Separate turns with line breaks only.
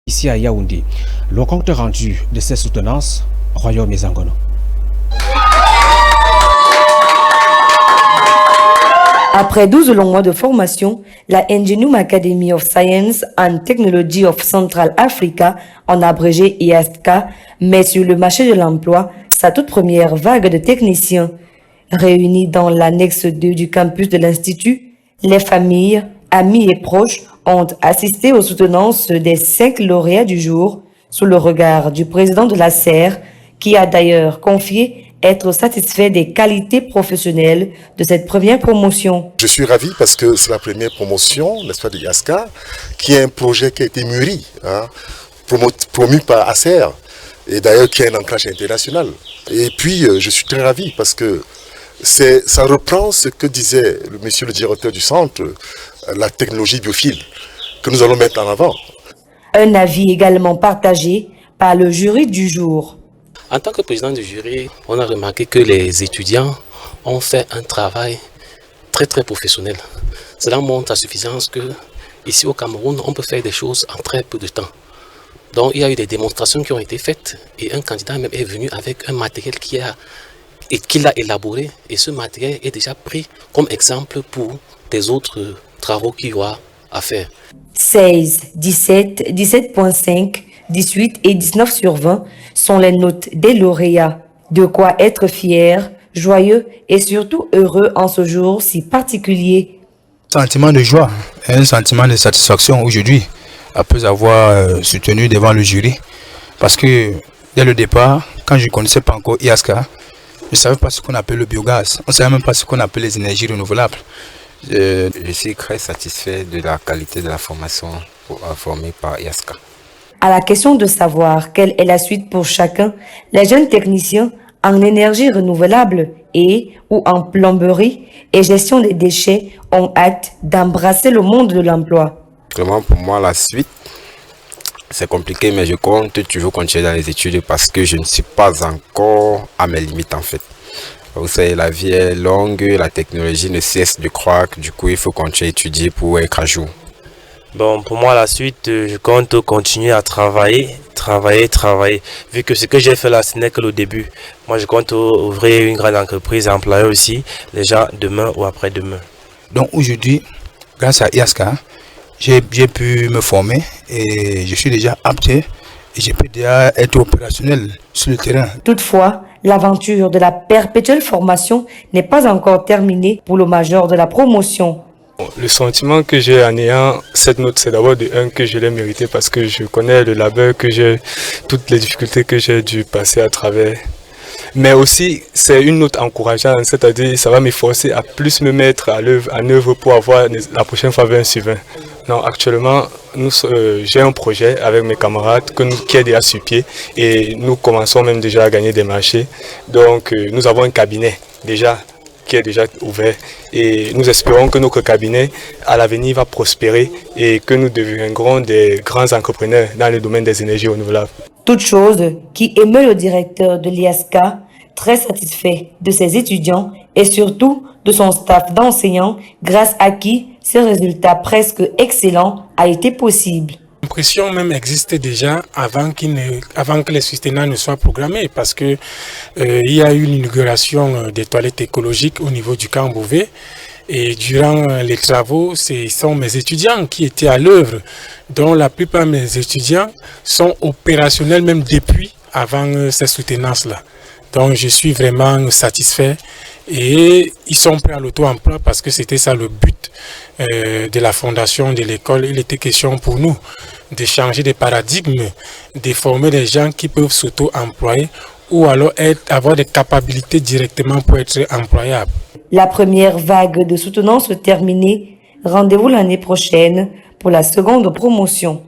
Ici à Yaoundé, le compte rendu de ces soutenances, Royaume et Zangono.
Après 12 longs mois de formation, la Ingenium Academy of Science and Technology of Central Africa, en abrégé IASTCA, met sur le marché de l'emploi sa toute première vague de techniciens. Réunis dans l'annexe 2 du campus de l'Institut, les familles, amis et proches ont assisté aux soutenances des 5 lauréats du jour, sous le regard du président de la SER, qui a d'ailleurs confié être satisfait des qualités professionnelles de cette première promotion.
Je suis ravi parce que c'est la première promotion, n'est-ce pas, de IASTCA, qui est un projet qui a été mûri, promu par ACER, et d'ailleurs qui a un ancrage international. Et puis, je suis très ravi parce que ça reprend ce que disait monsieur le directeur du centre, la technologie biophile, que nous allons mettre en avant.
Un avis également partagé par le jury du jour.
En tant que président du jury, on a remarqué que les étudiants ont fait un travail très professionnel. Cela montre à suffisance que ici au Cameroun, on peut faire des choses en très peu de temps. Donc il y a eu des démonstrations qui ont été faites et un candidat même est venu avec un matériel qu'il a élaboré, et ce matériel est déjà pris comme exemple pour des autres travaux qu'il y aura à faire.
16, 17, 17.5, 18 et 19 sur 20 sont les notes des lauréats. De quoi être fier, joyeux et surtout heureux en ce jour si particulier.
Sentiment de joie, un sentiment de satisfaction aujourd'hui, après avoir soutenu devant le jury. Parce que dès le départ, quand je ne connaissais pas encore IASTCA, je ne savais pas ce qu'on appelle le biogaz. On ne savait même pas ce qu'on appelle les énergies renouvelables.
Je suis très satisfait de la qualité de la formation formée par IASTCA.
À la question de savoir quelle est la suite pour chacun, les jeunes techniciens en énergie renouvelable et ou en plomberie et gestion des déchets ont hâte d'embrasser le monde de l'emploi.
Vraiment pour moi la suite, c'est compliqué, mais je compte toujours continuer dans les études parce que je ne suis pas encore à mes limites en fait. Vous savez, la vie est longue, la technologie ne cesse de croître, du coup il faut continuer à étudier pour être à jour.
Bon, pour moi la suite, je compte continuer à travailler. Vu que ce que j'ai fait là, ce n'est que le début. Moi je compte ouvrir une grande entreprise, employer aussi les gens demain ou après-demain.
Donc aujourd'hui, grâce à IASTCA, j'ai pu me former et je suis déjà apte et je peux déjà être opérationnel sur le terrain.
Toutefois, l'aventure de la perpétuelle formation n'est pas encore terminée pour le major de la promotion.
Le sentiment que j'ai en ayant cette note, c'est d'abord de un que je l'ai mérité parce que je connais le labeur que j'ai, toutes les difficultés que j'ai dû passer à travers. Mais aussi, c'est une note encourageante, c'est-à-dire ça va m'efforcer à plus me mettre en œuvre pour avoir la prochaine fois 20 sur 20. Non, actuellement, j'ai un projet avec mes camarades qui est déjà sur pied et nous commençons même déjà à gagner des marchés. Donc, nous avons un cabinet déjà qui est déjà ouvert et nous espérons que notre cabinet à l'avenir va prospérer et que nous deviendrons des grands entrepreneurs dans le domaine des énergies renouvelables.
Toute chose qui émeut le directeur de l'IASTCA, très satisfait de ses étudiants et surtout de son staff d'enseignants, grâce à qui ce résultat presque excellent a été possible.
L'impression même existait déjà avant que les soutenants ne soient programmés parce que il y a eu l'inauguration des toilettes écologiques au niveau du camp Bouvet et durant les travaux, ce sont mes étudiants qui étaient à l'œuvre, dont la plupart de mes étudiants sont opérationnels même depuis avant ces soutenances-là. Donc je suis vraiment satisfait et ils sont prêts à l'auto-emploi parce que c'était ça le but de la fondation de l'école. Il était question pour nous de changer de paradigme, de former des gens qui peuvent s'auto-employer ou alors avoir des capacités directement pour être employables.
La première vague de soutenance terminée, rendez-vous l'année prochaine pour la seconde promotion.